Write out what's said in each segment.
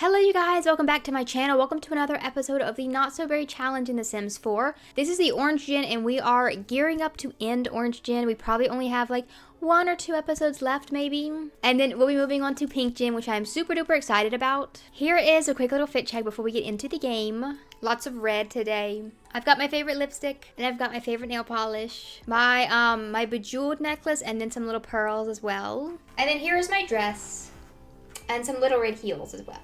Hello you guys, welcome back to my channel. Welcome to another episode of the Not So Very Challenge in The Sims 4. This is the Orange Gen and we are gearing up to end Orange Gen. We probably only have like 1 or 2 episodes left maybe. And then we'll be moving on to Pink Gen, which I'm super duper excited about. Here is a quick little fit check before we get into the game. Lots of red today. I've got my favorite lipstick and I've got my favorite nail polish. My bejeweled necklace and then some little pearls as well. And then here is my dress and some little red heels as well.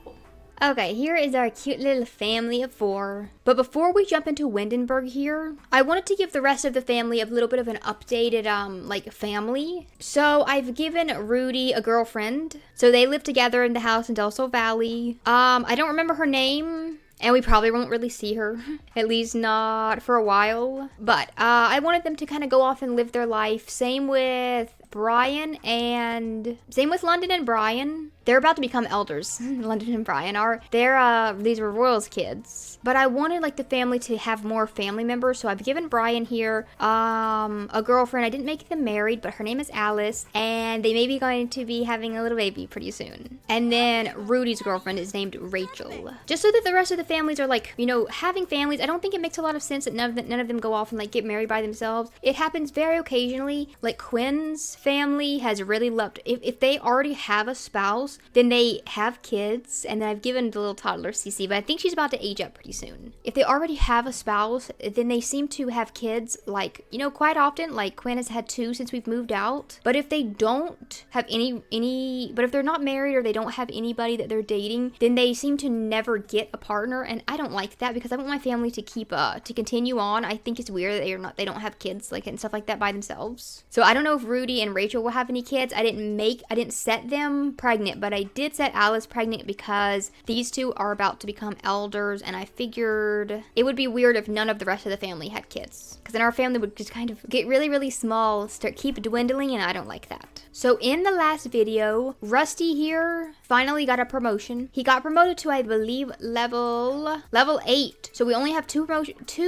Okay, here is our cute little family of 4. But before we jump into Windenburg here, I wanted to give the rest of the family a little bit of an updated, like, family. So I've given Rudy a girlfriend. So they live together in the house in Del Sol Valley. I don't remember her name. And we probably won't really see her, at least not for a while. But I wanted them to kind of go off and live their life. Same with Brian and same with London and Brian. They're about to become elders. London and Brian are. These were Royals kids. But I wanted like the family to have more family members. So I've given Brian here a girlfriend. I didn't make them married, but her name is Alice. And they may be going to be having a little baby pretty soon. And then Rudy's girlfriend is named Rachel. Just so that the rest of the families are like, you know, having families. I don't think it makes a lot of sense that none of them go off and like get married by themselves. It happens very occasionally. Like Quinn's family has really loved, if they already have a spouse, then they have kids, and then I've given the little toddler Cece, but I think she's about to age up pretty soon. If they already have a spouse, then they seem to have kids, like, you know, quite often. Like Quinn has had 2 since we've moved out. But if they don't have but if they're not married or they don't have anybody that they're dating, then they seem to never get a partner, and I don't like that because I want my family to keep to continue on. I think it's weird that they don't have kids like and stuff like that by themselves. So I don't know if Rudy and Rachel will have any kids. I didn't set them pregnant, but I did set Alice pregnant because these 2 are about to become elders, and I figured it would be weird if none of the rest of the family had kids, because then our family would just kind of get really, really small, keep dwindling, and I don't like that. So in the last video, Rusty here finally got a promotion. He got promoted to, I believe, level 8. So we only have 2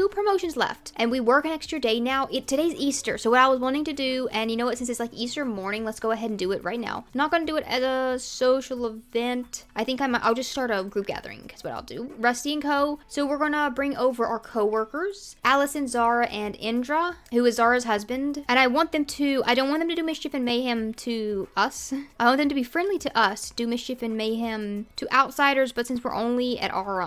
promotions left, and we work an extra day now. Today's Easter, so what I was wanting to do, and you know what, since it's like Easter morning, let's go ahead and do it right now. I'm not gonna do it as a social event. I think I'll just start a group gathering is what I'll do. Rusty and Co. So we're gonna bring over our co-workers, Allison, Zara, and Indra, who is Zara's husband. And I don't want them to do mischief and mayhem to us. I want them to be friendly to us, do mischief and mayhem to outsiders, but since we're only at our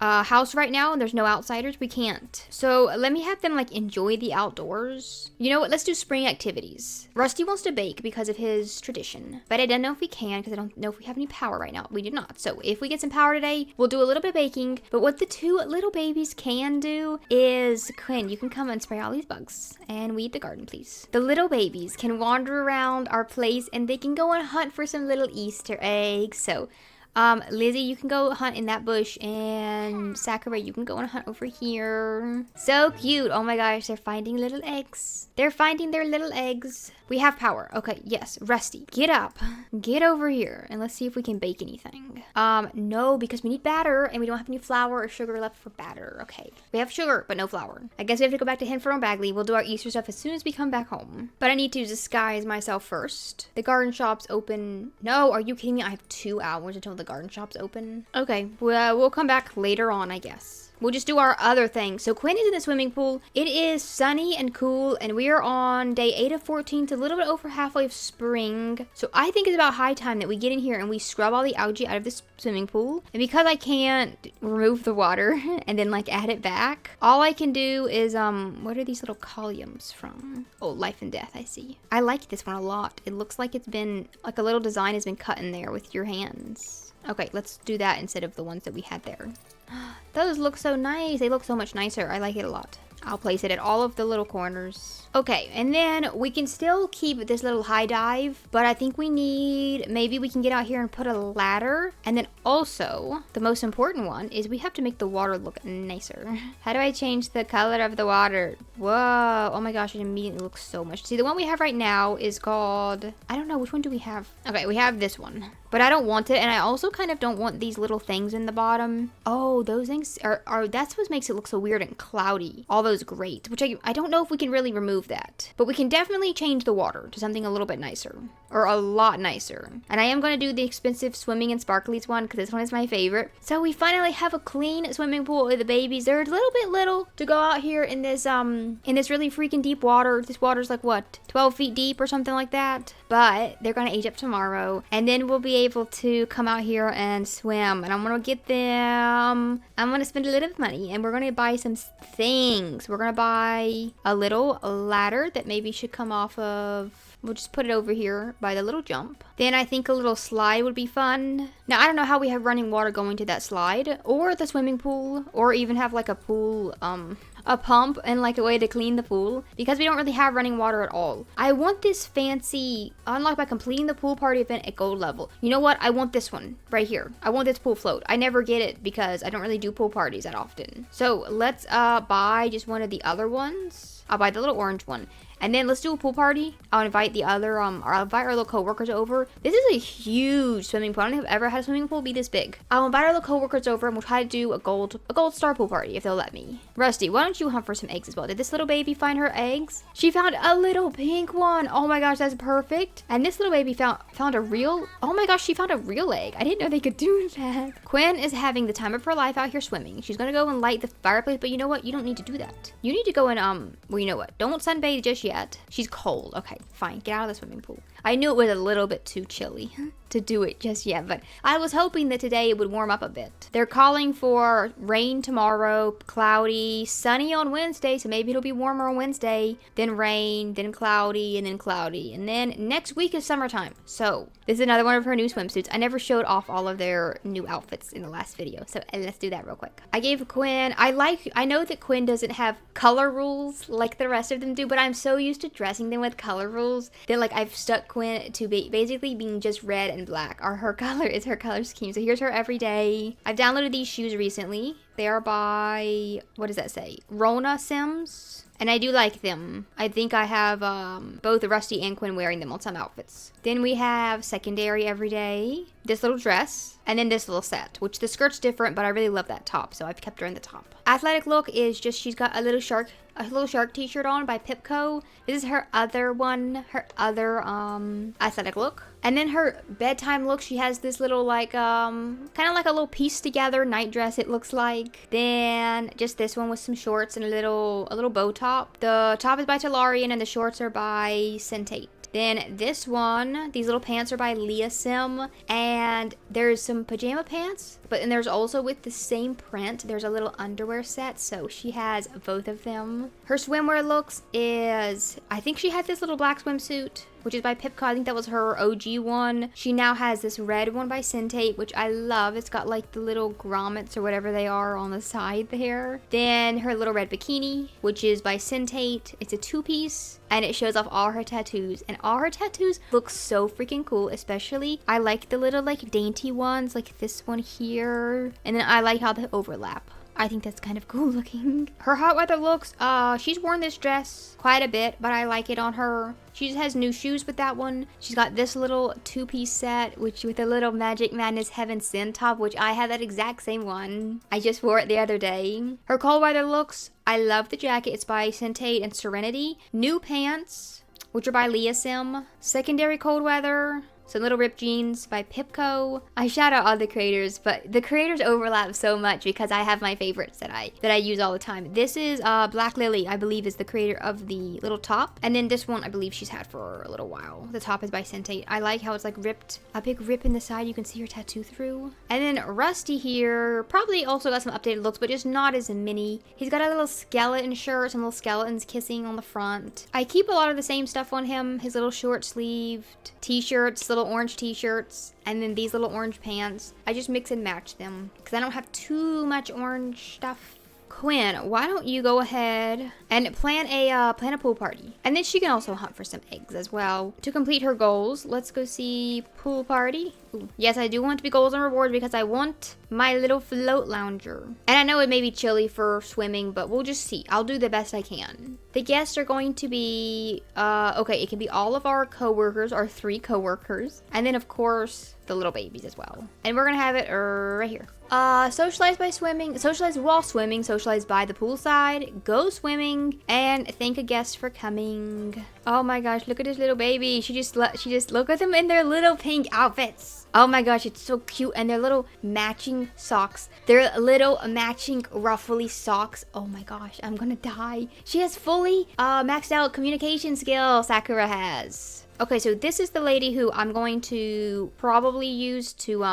house right now and there's no outsiders, we can't. So let me have them like enjoy the outdoors. You know what, let's do spring activities. Rusty wants to bake because of his tradition, but I don't know if we can because I don't know if we have any power right now. We do not. So if we get some power today, we'll do a little bit of baking. But what the 2 little babies can do is, Quinn, you can come and spray all these bugs and weed the garden, please. The little babies can wander around our place and they can go and hunt for some little Easter eggs. So Lizzie, you can go hunt in that bush, and Sakurai, you can go and hunt over here. So cute. Oh my gosh, they're finding little eggs. They're finding their little eggs. We have power. Okay, yes. Rusty, get up. Get over here, and let's see if we can bake anything. No, because we need batter, and we don't have any flour or sugar left for batter. Okay, we have sugar, but no flour. I guess we have to go back to Henford on Bagley. We'll do our Easter stuff as soon as we come back home. But I need to disguise myself first. The garden shop's open. No, are you kidding me? I have 2 hours until the garden shop's open. Okay, well, we'll come back later on, I guess. We'll just do our other thing. So Quinn is in the swimming pool. It is sunny and cool, and we are on day 8 of 14, so a little bit over halfway of spring. So I think it's about high time that we get in here and we scrub all the algae out of this swimming pool. And because I can't remove the water and then like add it back, all I can do is, what are these little columns from? Oh, Life and Death, I see. I like this one a lot. It looks like it's been, like a little design has been cut in there with your hands. Okay, let's do that instead of the ones that we had there. Those look so nice. They look so much nicer. I like it a lot. I'll place it at all of the little corners. Okay, and then we can still keep this little high dive, but I think maybe we can get out here and put a ladder. And then also, the most important one is we have to make the water look nicer. How do I change the color of the water? Whoa, oh my gosh, it immediately looks so much. See, the one we have right now is called, I don't know, which one do we have? Okay, we have this one. but I don't want it. And I also kind of don't want these little things in the bottom. Oh, those things are that's what makes it look so weird and cloudy. All those grates, which I don't know if we can really remove that, but we can definitely change the water to something a little bit nicer, or a lot nicer. And I am going to do the expensive swimming and sparklies one because this one is my favorite. So we finally have a clean swimming pool with the babies. They're a little bit little to go out here in this really freaking deep water. This water's like what, 12 feet deep or something like that. But they're gonna age up tomorrow, and then we'll be able to come out here and swim. And I'm gonna get them. I'm gonna spend a little bit of money, and we're gonna buy some things. We're gonna buy a little ladder that maybe should come off of. We'll just put it over here by the little jump. Then I think a little slide would be fun. Now, I don't know how we have running water going to that slide, or the swimming pool, or even have like a pool, a pump and like a way to clean the pool, because we don't really have running water at all. I want this fancy unlock by completing the pool party event at gold level. You know what? I want this one right here. I want this pool float. I never get it because I don't really do pool parties that often. So let's buy just one of the other ones. I'll buy the little orange one. And then let's do a pool party. I'll invite the other, or I'll invite our little coworkers over. This is a huge swimming pool. I don't think I've ever had a swimming pool be this big. I'll invite our little coworkers over, and we'll try to do a gold star pool party if they'll let me. Rusty, why don't you hunt for some eggs as well? Did this little baby find her eggs? She found a little pink one. Oh my gosh, that's perfect. And this little baby found a real, oh my gosh, she found a real egg. I didn't know they could do that. Quinn is having the time of her life out here swimming. She's gonna go and light the fireplace, but you know what? You don't need to do that. You need to go and, well, you know what? Don't sunbathe just yet. She's cold. Okay, fine. Get out of the swimming pool. I knew it was a little bit too chilly to do it just yet, but I was hoping that today it would warm up a bit. They're calling for rain tomorrow, cloudy, sunny on Wednesday, so maybe it'll be warmer on Wednesday, then rain, then cloudy, and then next week is summertime. So this is another one of her new swimsuits. I never showed off all of their new outfits in the last video, so let's do that real quick. I gave Quinn, I know that Quinn doesn't have color rules like the rest of them do, but I'm so used to dressing them with color rules that like I've stuck Quinn to basically being just red and black, or her color is her color scheme. So here's her every day. I've downloaded these shoes recently. They are by, what does that say? luniversims. And I do like them. I think I have both Rusty and Quinn wearing them on some outfits. Then we have secondary every day, this little dress, and then this little set, which the skirt's different, but I really love that top, so I've kept her in the top. Athletic look is just, she's got a little shark t-shirt on by Pipco. This is her other one, her other athletic look. And then her bedtime look, she has this little like kind of like a little piece together night dress, it looks like. Then just this one with some shorts and a little bow top. The top is by Talarian and the shorts are by Centate. Then this one, these little pants are by Leah Sim, and there's some pajama pants, but then there's also with the same print, there's a little underwear set, so she has both of them. Her swimwear looks is, I think she had this little black swimsuit, which is by Pipco. I think that was her OG one. She now has this red one by Centate, which I love. It's got like the little grommets or whatever they are on the side there. Then her little red bikini, which is by Centate. It's a two-piece, and it shows off all her tattoos. And all her tattoos look so freaking cool, especially I like the little like dainty ones, like this one here. And then I like how they overlap. I think that's kind of cool looking. Her hot weather looks, she's worn this dress quite a bit, but I like it on her. She just has new shoes with that one. She's got this little two-piece set, which with a little Magic Madness Heaven Send top, which I have that exact same one. I just wore it the other day. Her cold weather looks, I love the jacket. It's by Centate and Serenity. New pants, which are by Leah Sim. Secondary cold weather. Some little ripped jeans by Pipco. I shout out all the creators, but the creators overlap so much because I have my favorites that I use all the time. This is Black Lily, I believe, is the creator of the little top. And then this one, I believe she's had for a little while. The top is by Centate. I like how it's like ripped, a big rip in the side you can see her tattoo through. And then Rusty here, probably also got some updated looks, but just not as many. He's got a little skeleton shirt, some little skeletons kissing on the front. I keep a lot of the same stuff on him. His little short sleeved t-shirts, little orange t-shirts, and then these little orange pants. I just mix and match them because I don't have too much orange stuff. Quinn, why don't you go ahead and plan a pool party? And then she can also hunt for some eggs as well to complete her goals. Let's go see pool party. Ooh. Yes, I do want to be goals and rewards because I want my little float lounger. And I know it may be chilly for swimming, but we'll just see. I'll do the best I can. The guests are going to be, okay, it can be all of our coworkers, our 3 coworkers. And then, of course, the little babies as well. And we're gonna have it right here. Socialize by swimming, socialize while swimming, socialize by the poolside, go swimming, and thank a guest for coming. Oh my gosh, look at this little baby. She just look at them in their little pink outfits. Oh my gosh, it's so cute. And their little matching socks. Their little matching ruffly socks. Oh my gosh, I'm gonna die. She has fully maxed out communication skill, Sakura has. Okay, so this is the lady who I'm going to probably use to,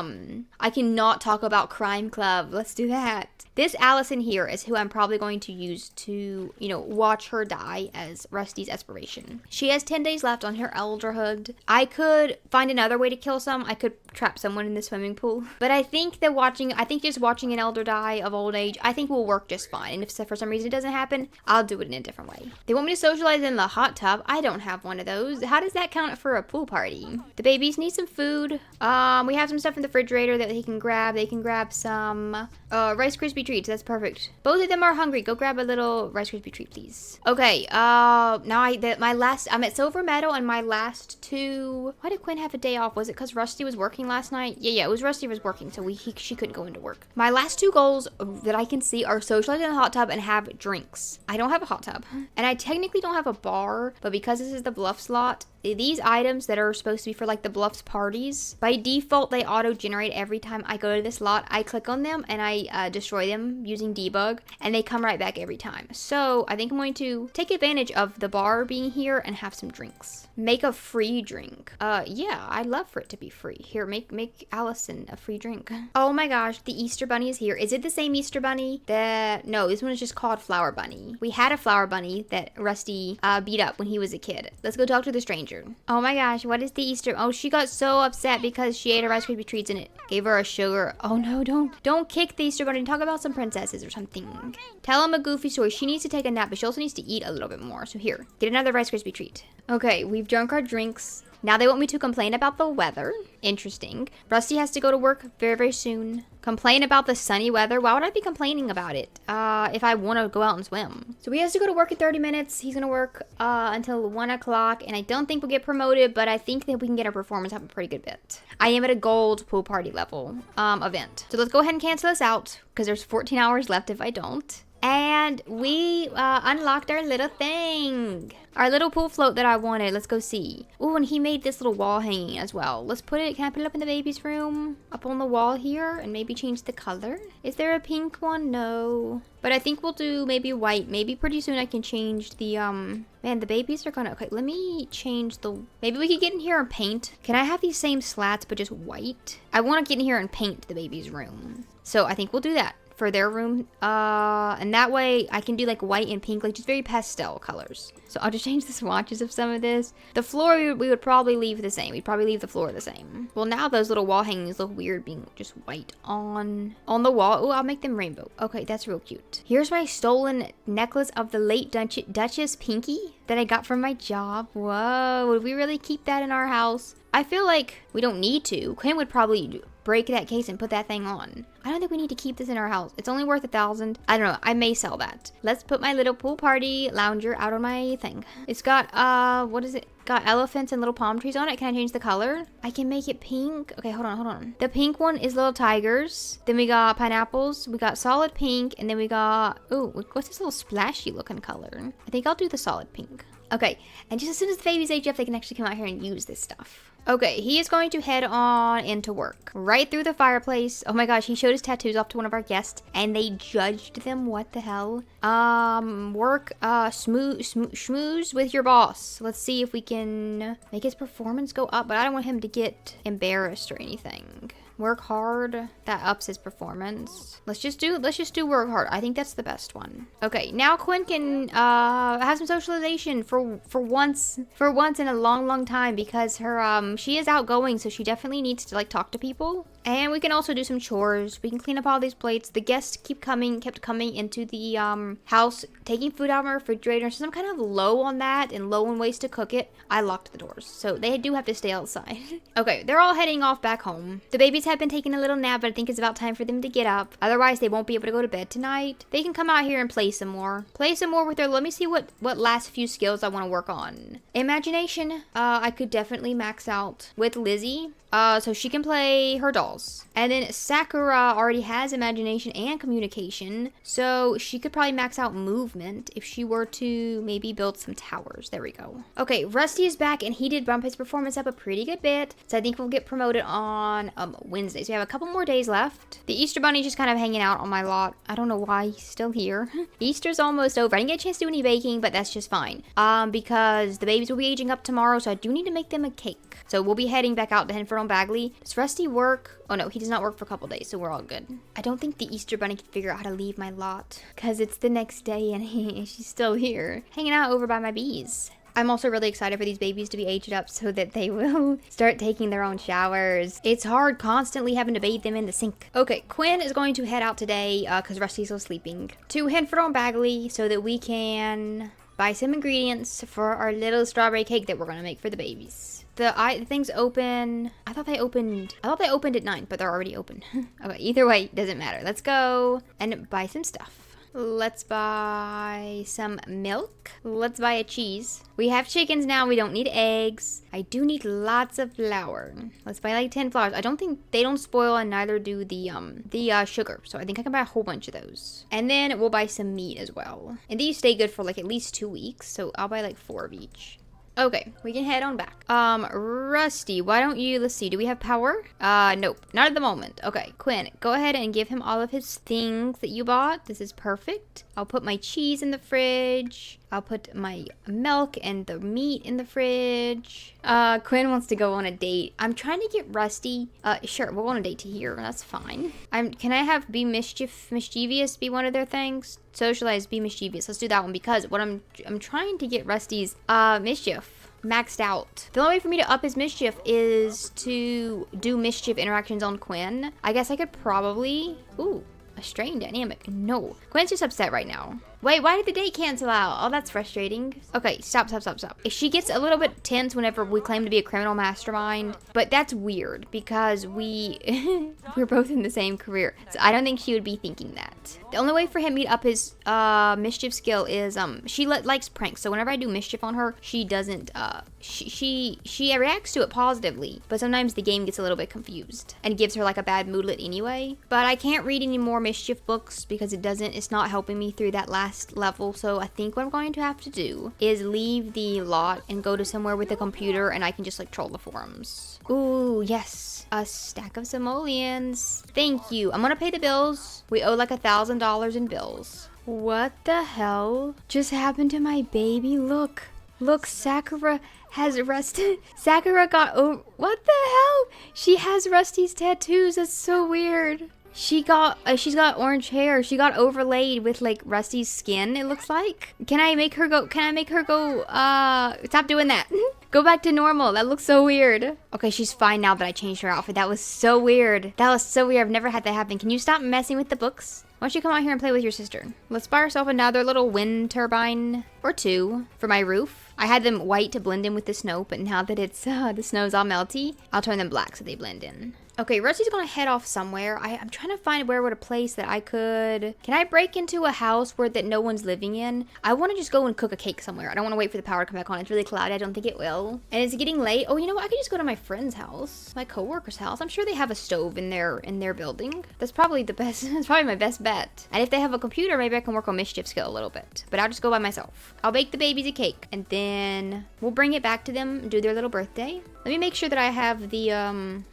I cannot talk about Crime Club. Let's do that. This Allison here is who I'm probably going to use to, you know, watch her die as Rusty's aspiration. She has 10 days left on her elderhood. I could find another way to kill some. I could trap someone in the swimming pool. But I think just watching an elder die of old age, I think will work just fine. And if for some reason it doesn't happen, I'll do it in a different way. They want me to socialize in the hot tub. I don't have one of those. How does that count for a pool party? The babies need some food. We have some stuff in the refrigerator that they can grab. They can grab some Rice Krispie treats. That's perfect. Both of them are hungry. Go grab a little Rice Krispie treat, please. Okay. Now I'm at Silver Meadow, and my last 2. Why did Quinn have a day off? Was it because Rusty was working last night? Yeah, it was Rusty was working, so she couldn't go into work. My last 2 goals that I can see are socialize in the hot tub and have drinks. I don't have a hot tub, and I technically don't have a bar, but because this is the bluff slot, these items that are supposed to be for like the Bluffs parties, by default they auto generate every time I go to this lot. I click on them and I destroy them using debug, and they come right back every time. So I think I'm going to take advantage of the bar being here and have some drinks. Make a free drink. Yeah, I'd love for it to be free. Here, make Allison a free drink. Oh my gosh, the Easter Bunny is here. Is it the same Easter Bunny that, no, this one is just called Flower Bunny. We had a Flower Bunny that Rusty beat up when he was a kid. Let's go talk to the stranger. Oh my gosh, what is the Easter? Oh, she got so upset because she ate her Rice Krispie treats and it gave her a sugar. Oh no, don't kick the Easter Bunny. Talk about some princesses or something. Tell him a goofy story. She needs to take a nap, but she also needs to eat a little bit more. So here, get another Rice Krispie treat. Okay, we've drunk our drinks. Now they want me to complain about the weather. Interesting. Rusty has to go to work very, very soon. Complain about the sunny weather. Why would I be complaining about it if I want to go out and swim? So he has to go to work in 30 minutes. He's going to work until 1 o'clock. And I don't think we'll get promoted, but I think that we can get our performance up a pretty good bit. I am at a gold pool party level event. So let's go ahead and cancel this out because there's 14 hours left if I don't. And we unlocked our little thing. Our little pool float that I wanted. Let's go see. Oh, and he made this little wall hanging as well. Let's put it, can I put it up in the baby's room? Up on the wall here and maybe change the color? Is there a pink one? No. But I think we'll do maybe white. Maybe pretty soon I can change the, man, the babies are gonna, okay, let me change the, maybe we could get in here and paint. Can I have these same slats but just white? I want to get in here and paint the baby's room. So I think we'll do that for their room, and that way I can do like white and pink, like just very pastel colors. So I'll just change the swatches of some of this. The floor we would probably leave the same. We'd probably leave the floor the same. Well, now those little wall hangings look weird being just white on the wall. Oh, I'll make them rainbow. Okay, that's real cute. Here's my stolen necklace of the late Duchess Pinky that I got from my job. Whoa, would we really keep that in our house? I feel like we don't need to. Quinn would probably break that case and put that thing on. I don't think we need to keep this in our house. It's only worth $1,000. I don't know. I may sell that. Let's put my little pool party lounger out on my thing. It's got, what is it? Got elephants and little palm trees on it. Can I change the color? I can make it pink. Okay, hold on. The pink one is little tigers. Then we got pineapples. We got solid pink. And then we got, ooh, what's this little splashy looking color? I think I'll do the solid pink. Okay, and just as soon as the babies age up, they can actually come out here and use this stuff. Okay, he is going to head on into work. Right through the fireplace. Oh my gosh, he showed his tattoos off to one of our guests, and they judged them. What the hell? Work, schmooze with your boss. Let's see if we can make his performance go up, but I don't want him to get embarrassed or anything. Work hard. That ups his performance. Let's just do work hard. I think that's the best one. Okay, now Quinn can have some socialization for once in a long time, because her she is outgoing, so she definitely needs to like talk to people. And we can also do some chores. We can clean up all these plates. The guests kept coming into the house, taking food out of my refrigerator. Since I'm kind of low on that and low on ways to cook it, I locked the doors. So they do have to stay outside. Okay, they're all heading off back home. The babies have been taking a little nap, but I think it's about time for them to get up. Otherwise, they won't be able to go to bed tonight. They can come out here and play some more. Play some more with their, let me see what last few skills I want to work on. Imagination, I could definitely max out with Lizzie. So she can play her dolls. And then Sakura already has imagination and communication, so she could probably max out movement if she were to maybe build some towers. There we go. Okay, Rusty is back, and he did bump his performance up a pretty good bit, so I think we'll get promoted on Wednesday. So we have a couple more days left. The Easter Bunny's just kind of hanging out on my lot. I don't know why he's still here. Easter's almost over. I didn't get a chance to do any baking, but that's just fine. Because the babies will be aging up tomorrow, so I do need to make them a cake. So we'll be heading back out to Henford on Bagley. Does Rusty work? Oh no, he does not work for a couple days, so we're all good. I don't think the Easter Bunny can figure out how to leave my lot, because it's the next day and she's still here, hanging out over by my bees. I'm also really excited for these babies to be aged up so that they will start taking their own showers. It's hard constantly having to bathe them in the sink. Okay, Quinn is going to head out today, because Rusty's still sleeping, to Henford on Bagley so that we can buy some ingredients for our little strawberry cake that we're going to make for the babies. The things open. I thought they opened at 9, but they're already open. Okay, either way, doesn't matter. Let's go and buy some stuff. Let's buy some milk. Let's buy a cheese. We have chickens now. We don't need eggs. I do need lots of flour. Let's buy like 10 flours. I don't think they don't spoil, and neither do the sugar. So I think I can buy a whole bunch of those. And then we'll buy some meat as well. And these stay good for like at least 2 weeks. So I'll buy like 4 of each. Okay, we can head on back. Rusty, why don't you, let's see, do we have power? Nope, not at the moment. Okay, Quinn, go ahead and give him all of his things that you bought. This is perfect. I'll put my cheese in the fridge. I'll put my milk and the meat in the fridge. Quinn wants to go on a date. I'm trying to get Rusty. Sure, we'll go on a date to here. That's fine. Can I have be mischievous be one of their things? Socialize, be mischievous. Let's do that one, because what I'm trying to get Rusty's mischief maxed out. The only way for me to up his mischief is to do mischief interactions on Quinn. I guess I could probably... Ooh, a strain dynamic. No. Quinn's just upset right now. Wait, why did the date cancel out? Oh, that's frustrating. Okay, stop. If she gets a little bit tense whenever we claim to be a criminal mastermind, but that's weird because we're both in the same career. So I don't think she would be thinking that. The only way for him to up his mischief skill is she likes pranks. So whenever I do mischief on her, she doesn't she reacts to it positively, but sometimes the game gets a little bit confused and gives her like a bad moodlet anyway. But I can't read any more mischief books because it's not helping me through that last level. So I think what I'm going to have to do is leave the lot and go to somewhere with a computer, and I can just like troll the forums. Ooh, yes, a stack of simoleons. Thank you. I'm gonna pay the bills. We owe like $1,000 in bills. What the hell just happened to my baby? Look, Sakura has Rusty. Sakura got what the hell? She has Rusty's tattoos. That's so weird. She's got orange hair. She got overlaid with like Rusty's skin, it looks like. Can I make her go stop doing that. Go back to normal. That looks so weird. Okay, she's fine now that I changed her outfit. That was so weird. I've never had that happen. Can you stop messing with the books? Why don't you come out here and play with your sister? Let's buy ourselves another little wind turbine or 2 for my roof. I had them white to blend in with the snow, but now that it's the snow's all melty, I'll turn them black so they blend in. Okay, Rusty's gonna head off somewhere. I'm trying to find where would a place that I could... Can I break into a house that no one's living in? I want to just go and cook a cake somewhere. I don't want to wait for the power to come back on. It's really cloudy. I don't think it will. And it's getting late. Oh, you know what? I could just go to my friend's house, my coworker's house. I'm sure they have a stove in their building. That's probably the best. That's probably my best bet. And if they have a computer, maybe I can work on mischief skill a little bit. But I'll just go by myself. I'll bake the babies a cake, and then we'll bring it back to them, do their little birthday. Let me make sure that I have the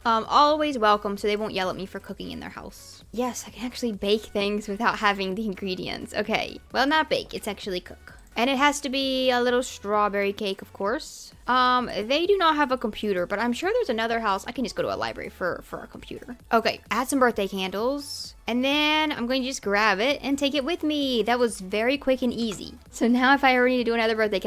always welcome, so they won't yell at me for cooking in their house. Yes, I can actually bake things without having the ingredients. Okay, well, not bake, it's actually cook. And it has to be a little strawberry cake, of course. They do not have a computer, but I'm sure there's another house. I can just go to a library for a computer. Okay, add some birthday candles. And then I'm going to just grab it and take it with me. That was very quick and easy. So now if I ever need to do another birthday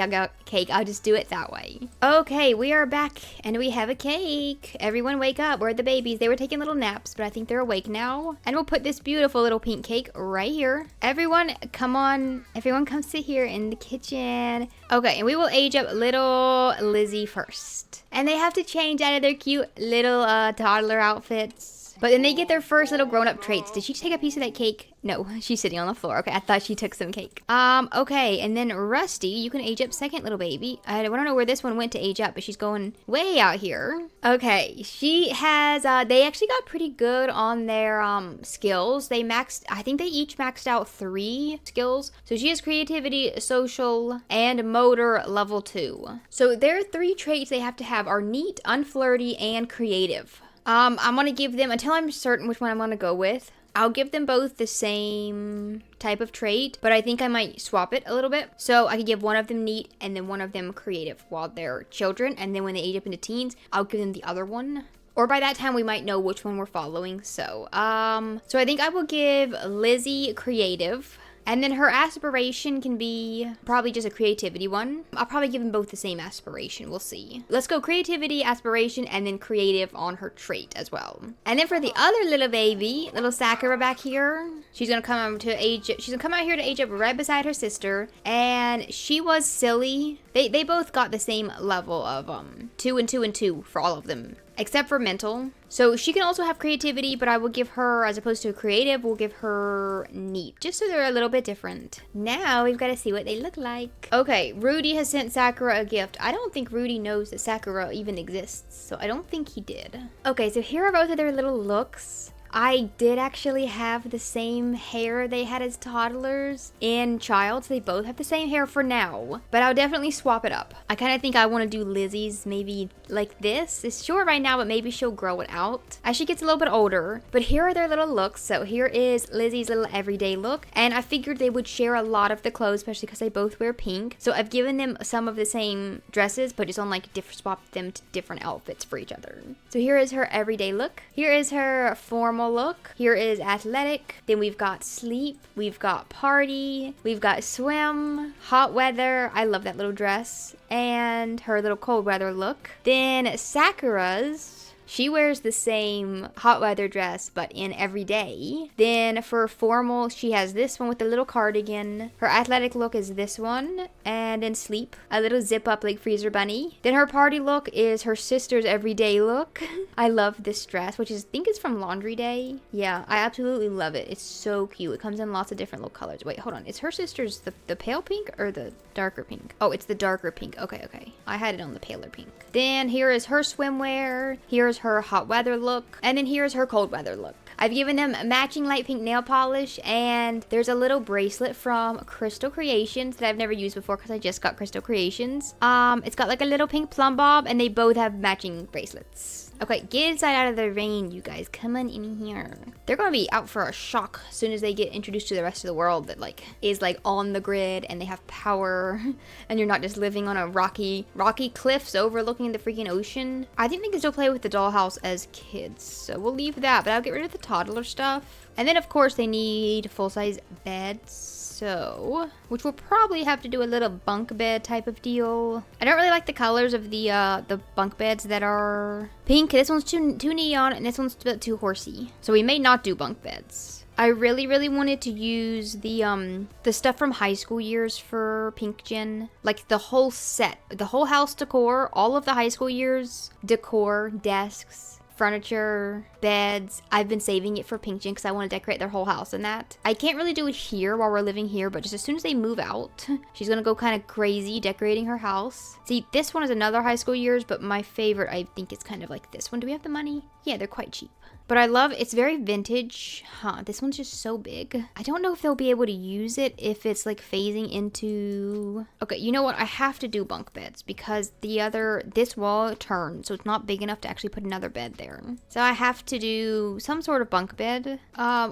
cake, I'll just do it that way. Okay, we are back and we have a cake. Everyone wake up. We're the babies. They were taking little naps, but I think they're awake now. And we'll put this beautiful little pink cake right here. Everyone, come on. Everyone come sit here in the kitchen. Okay, and we will age up little Lizzie first. And they have to change out of their cute little toddler outfits. But then they get their first little grown-up traits. Did she take a piece of that cake? No, she's sitting on the floor. Okay, I thought she took some cake. Okay, and then Rusty, you can age up second little baby. I don't know where this one went to age up, but she's going way out here. Okay, she has, they actually got pretty good on their, skills. I think they each maxed out 3 skills. So she has creativity, social, and motor level 2. So their 3 traits they have to have are neat, unflirty, and creative. I'm gonna give them, until I'm certain which one I'm gonna go with, I'll give them both the same type of trait, but I think I might swap it a little bit. So I could give one of them neat and then one of them creative while they're children, and then when they age up into teens, I'll give them the other one. Or by that time, we might know which one we're following. So I think I will give Lizzie creative. And then her aspiration can be probably just a creativity one. I'll probably give them both the same aspiration. We'll see. Let's go creativity, aspiration, and then creative on her trait as well. And then for the other little baby, little Sakura back here, she's gonna come out here to age up right beside her sister. And she was silly. They both got the same level of 2 and 2 and 2 for all of them, except for mental. So she can also have creativity, but I will give her, as opposed to a creative, we'll give her neat, just so they're a little bit different. Now we've got to see what they look like. Okay, Rudy has sent Sakura a gift. I don't think Rudy knows that Sakura even exists, so I don't think he did. Okay, so here are both of their little looks. I did actually have the same hair they had as toddlers in Child, so they both have the same hair for now. But I'll definitely swap it up. I kind of think I want to do Lizzie's maybe like this. It's short right now, but maybe she'll grow it out as she gets a little bit older. But here are their little looks. So here is Lizzie's little everyday look. And I figured they would share a lot of the clothes, especially because they both wear pink. So I've given them some of the same dresses, but just on like swapped them to different outfits for each other. So here is her everyday look. Here is her formal look. Here is athletic. Then we've got sleep. We've got party. We've got swim. Hot weather. I love that little dress. And her little cold weather look. Then Sakura's. She wears the same hot weather dress, but in every day. Then for formal, she has this one with a little cardigan. Her athletic look is this one. And in sleep, a little zip up like Freezer Bunny. Then her party look is her sister's everyday look. I love this dress, which I think is from Laundry Day. Yeah, I absolutely love it. It's so cute. It comes in lots of different little colors. Wait, hold on. Is her sister's the pale pink or the darker pink? Oh, it's the darker pink. Okay. I had it on the paler pink. Then here is her swimwear. Here's her hot weather look. And then here's her cold weather look. I've given them matching light pink nail polish, and there's a little bracelet from Crystal Creations that I've never used before because I just got Crystal Creations. It's got like a little pink plum bob, and they both have matching bracelets. Okay, get inside out of the rain, you guys. Come on in here. They're gonna be out for a shock as soon as they get introduced to the rest of the world that is on the grid and they have power and you're not just living on a rocky cliffs overlooking the freaking ocean. I think they can still play with the dollhouse as kids, so we'll leave that, but I'll get rid of the toddler stuff. And then of course they need full-size beds. So, which we'll probably have to do a little bunk bed type of deal. I don't really like the colors of the bunk beds that are pink. This one's too neon, and this one's too horsey. So we may not do bunk beds. I really wanted to use the stuff from high school years for Pink Gen. Like the whole set, the whole house decor, all of the high school years decor, desks, furniture, beds. I've been saving it for Pink Gen because I want to decorate their whole house and that. I can't really do it here while we're living here, but just as soon as they move out, she's gonna go kind of crazy decorating her house. See, this one is another high school years, but my favorite, I think, is kind of like this one. Do we have the money? Yeah, they're quite cheap. But I love, it's very vintage. This one's just so big. I don't know if they'll be able to use it if it's like phasing into... Okay, you know what? I have to do bunk beds because this wall turns, so it's not big enough to actually put another bed there. So I have to do some sort of bunk bed,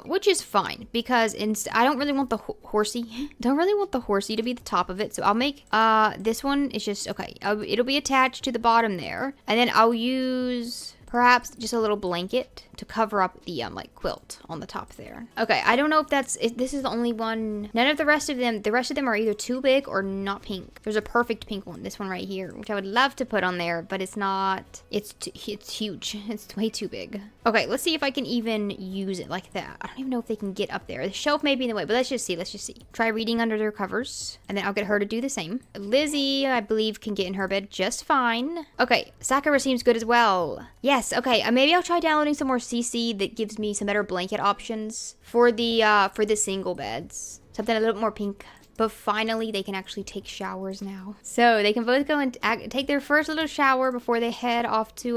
which is fine because I don't really want the horsey. Don't really want the horsey to be the top of it. So I'll make, this one is just, okay, it'll be attached to the bottom there. And then I'll use... perhaps just a little blanket to cover up the like quilt on the top there. Okay, I don't know if this is the only one. None of the rest of them are either too big or not pink. There's a perfect pink one, this one right here, which I would love to put on there, but it's not. It's huge. It's way too big. Okay, let's see if I can even use it like that. I don't even know if they can get up there. The shelf may be in the way, but let's just see. Try reading under their covers, and then I'll get her to do the same. Lizzie, I believe, can get in her bed just fine. Okay, Sakura seems good as well. Yes, okay, maybe I'll try downloading some more CC that gives me some better blanket options for the single beds. Something a little bit more pink. But finally, they can actually take showers now. So they can both go and take their first little shower before they head off to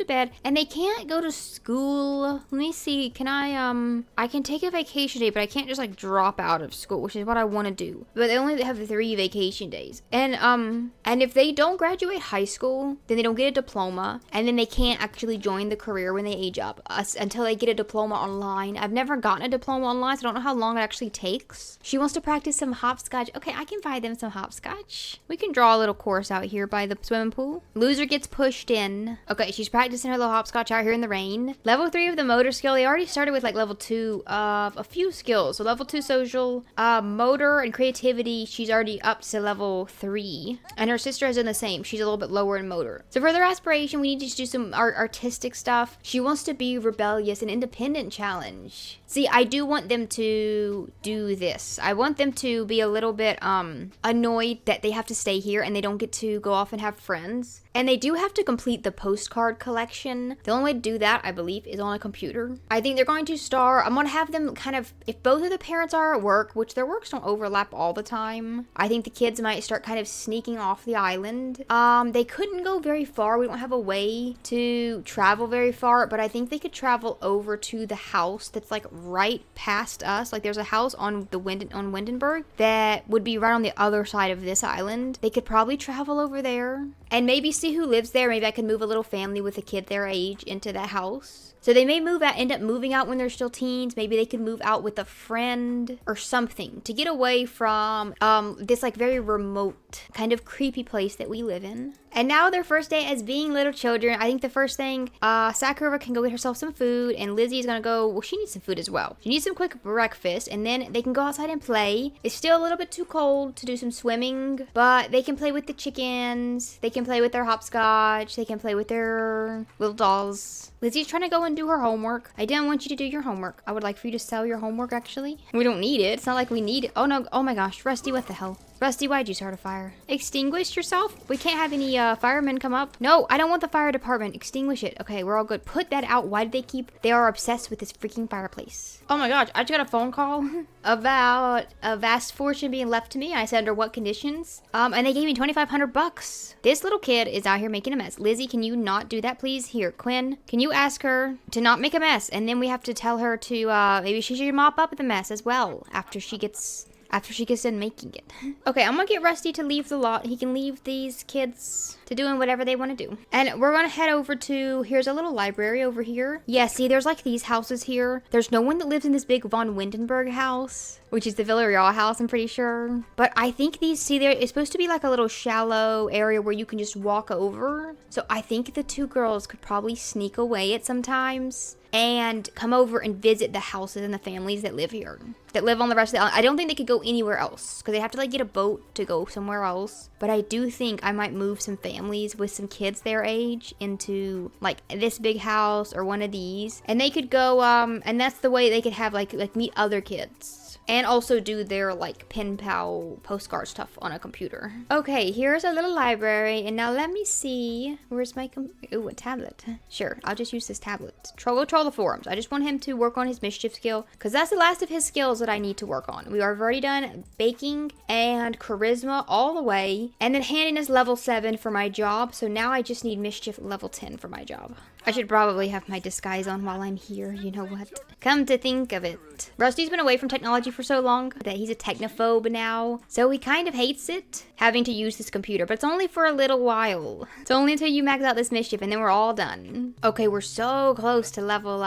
bed. And they can't go to school. Let me see. Can I can take a vacation day, but I can't just like drop out of school, which is what I want to do. But they only have 3 vacation days. And if they don't graduate high school, then they don't get a diploma, and then they can't actually join the career when they age up until they get a diploma online. I've never gotten a diploma online, so I don't know how long it actually takes. She wants to practice some hopscotch. Okay, I can buy them some hopscotch. We can draw a little course out here by the swimming pool. Loser gets pushed in. Okay, she's practicing her little hopscotch out here in the rain. Level 3 of the motor skill. They already started with like level 2 of a few skills. So level 2 social, motor and creativity. She's already up to level 3. And her sister has done the same. She's a little bit lower in motor. So for their aspiration, we need to do some artistic stuff. She wants to be rebellious and independent challenge. See, I do want them to do this. I want them to be a little bit annoyed that they have to stay here and they don't get to go off and have friends. And they do have to complete the postcard collection. The only way to do that, I believe, is on a computer. I think they're going to start, I'm going to have them kind of, if both of the parents are at work, which their works don't overlap all the time, I think the kids might start kind of sneaking off the island. They couldn't go very far. We don't have a way to travel very far, but I think they could travel over to the house that's like right past us. Like there's a house on Windenburg that would be right on the other side of this island. They could probably travel over there and maybe see who lives there. Maybe I could move a little family with a kid their age into that house. So they may end up moving out when they're still teens. Maybe they could move out with a friend or something to get away from this like very remote kind of creepy place that we live in. And now their first day as being little children. I think the first thing, Sakura can go get herself some food, and Lizzie's gonna go, well, she needs some food as well. She needs some quick breakfast, and then they can go outside and play. It's still a little bit too cold to do some swimming, but they can play with the chickens. They can play with their hopscotch. They can play with their little dolls. Lizzie's trying to go and do her homework. I didn't want you to do your homework. I would like for you to sell your homework, actually. We don't need it. It's not like we need it. Oh, no. Oh, my gosh. Rusty, what the hell? Rusty, why'd you start a fire? Extinguish yourself? We can't have any firemen come up. No, I don't want the fire department. Extinguish it. Okay, we're all good. Put that out. Why did they are obsessed with this freaking fireplace. Oh my gosh, I just got a phone call about a vast fortune being left to me. I said under what conditions? And they gave me $2,500. This little kid is out here making a mess. Lizzie, can you not do that, please? Here, Quinn, can you ask her to not make a mess? And then we have to tell her to, maybe she should mop up the mess as well after she gets done making it. Okay, I'm gonna get Rusty to leave the lot. He can leave these kids to doing whatever they want to do. And we're gonna head over to, here's a little library over here. Yeah, see, there's like these houses here. There's no one that lives in this big von Windenburg house, which is the Villarreal house, I'm pretty sure. But I think these, see, it's supposed to be like a little shallow area where you can just walk over. So I think the 2 girls could probably sneak away at sometimes and come over and visit the houses and the families that live here, that live on the rest of the island. I don't think they could go anywhere else because they have to like get a boat to go somewhere else. But I do think I might move some families with some kids their age into like this big house or one of these, and they could go and that's the way they could have like meet other kids. things. And also do their like pen pal postcard stuff on a computer. Okay, here's a little library. And now let me see. Where's my ooh, a tablet. Sure, I'll just use this tablet. Go troll the forums. I just want him to work on his mischief skill, because that's the last of his skills that I need to work on. We are already done baking and charisma all the way. And then handiness level 7 for my job. So now I just need mischief level 10 for my job. I should probably have my disguise on while I'm here. You know what? Come to think of it. Rusty's been away from technology for so long that he's a technophobe now. So he kind of hates it, having to use this computer. But it's only for a little while. It's only until you max out this mischief and then we're all done. Okay, we're so close to level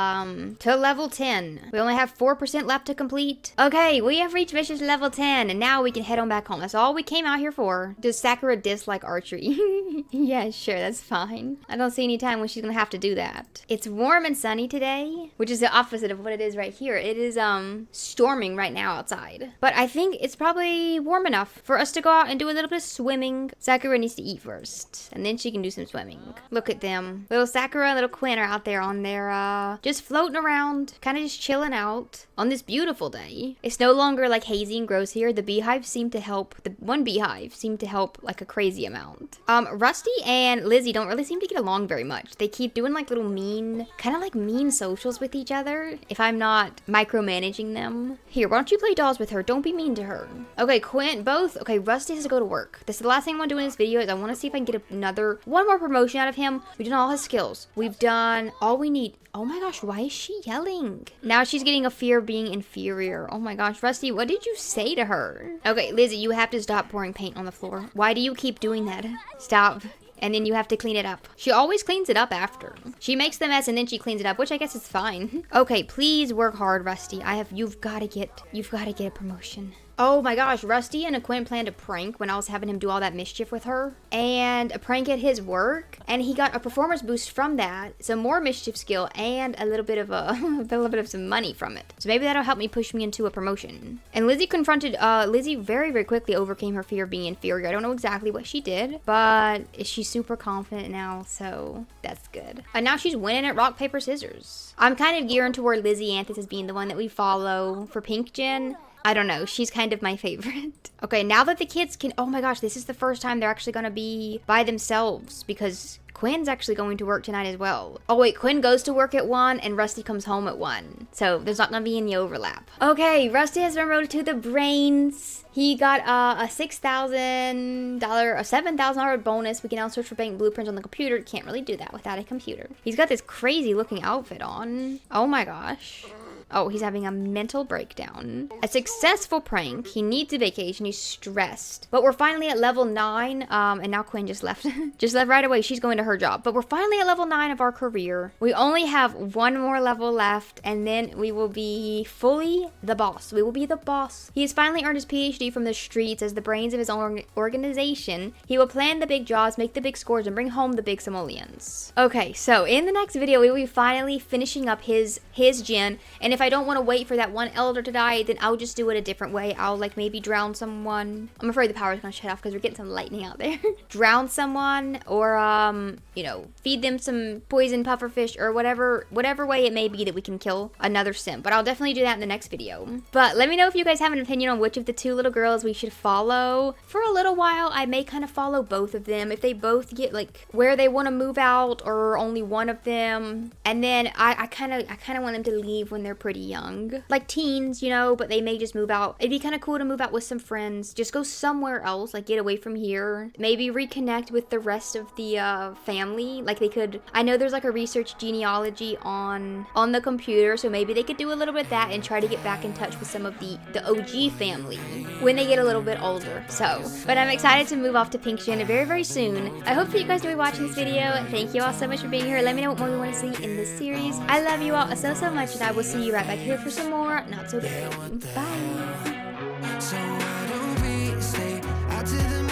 10. We only have 4% left to complete. Okay, we have reached mischief level 10 and now we can head on back home. That's all we came out here for. Does Sakura dislike archery? Yeah, sure, that's fine. I don't see any time when she's gonna have to do that. It's warm and sunny today, which is the opposite of what it is right here. It is storming right now outside. But I think it's probably warm enough for us to go out and do a little bit of swimming. Sakura needs to eat first, and then she can do some swimming. Look at them. Little Sakura and little Quinn are out there on their, just floating around, kind of just chilling out on this beautiful day. It's no longer like hazy and gross here. The beehives seem to help. The one beehive seemed to help like a crazy amount. Rusty and Lizzie don't really seem to get along very much. They keep doing like little mean, kind of like mean socials with each other, if I'm not micromanaging them. Here, why don't you play dolls with her? Don't be mean to her. Okay, okay, Rusty has to go to work. This is the last thing I want to do in this video is I want to see if I can get one more promotion out of him. We've done all his skills. We've done all we need. Oh my gosh, why is she yelling? Now she's getting a fear of being inferior. Oh my gosh, Rusty, what did you say to her? Okay, Lizzie, you have to stop pouring paint on the floor. Why do you keep doing that? Stop. And then you have to clean it up. She always cleans it up after. She makes the mess and then she cleans it up, which I guess is fine. Okay, please work hard, Rusty. You've got to get a promotion. Oh my gosh, Rusty and Quinn planned a prank when I was having him do all that mischief with her. And a prank at his work. And he got a performance boost from that. Some more mischief skill and a little bit of some money from it. So maybe that'll help me push me into a promotion. And Lizzie Lizzie very, very quickly overcame her fear of being inferior. I don't know exactly what she did, but she's super confident now, so that's good. And now she's winning at rock, paper, scissors. I'm kind of gearing toward Lizzie Anthis as being the one that we follow for Pink Gen. I don't know. She's kind of my favorite. Okay, now that the kids can... Oh my gosh, this is the first time they're actually going to be by themselves because Quinn's actually going to work tonight as well. Oh wait, Quinn goes to work at 1 and Rusty comes home at 1. So there's not going to be any overlap. Okay, Rusty has been promoted to the brains. He got a $7,000 bonus. We can now search for bank blueprints on the computer. Can't really do that without a computer. He's got this crazy looking outfit on. Oh my gosh. Oh, he's having a mental breakdown. A successful prank. He needs a vacation. He's stressed. But we're finally at level 9. And now Quinn just left. Just left right away. She's going to her job. But we're finally at level 9 of our career. We only have one more level left. And then we will be fully the boss. We will be the boss. He has finally earned his PhD from the streets as the brains of his own organization. He will plan the big jobs, make the big scores, and bring home the big simoleons. Okay, so in the next video, we will be finally finishing up his gen. And if I don't want to wait for that one elder to die, then I'll just do it a different way. I'll like maybe drown someone. I'm afraid the power is going to shut off because we're getting some lightning out there. Drown someone or, you know, feed them some poison pufferfish or whatever way it may be that we can kill another sim. But I'll definitely do that in the next video. But let me know if you guys have an opinion on which of the two little girls we should follow. For a little while, I may kind of follow both of them if they both get like where they want to move out or only one of them. And then I kind of want them to leave when they're pretty young, like teens, you know, but they may just move out. It'd be kind of cool to move out with some friends, just go somewhere else, like get away from here, maybe reconnect with the rest of the family. Like they could, I know there's like a research genealogy on the computer, so maybe they could do a little bit of that and try to get back in touch with some of the OG family when they get a little bit older. So, but I'm excited to move off to Pink Gen very, very soon. I hope that you guys enjoy watching this video. Thank you all so much for being here. Let me know what more you want to see in this series. I love you all so much, and I will see you right back here for some more Not So Bad. Bye. So why don't we stay out to the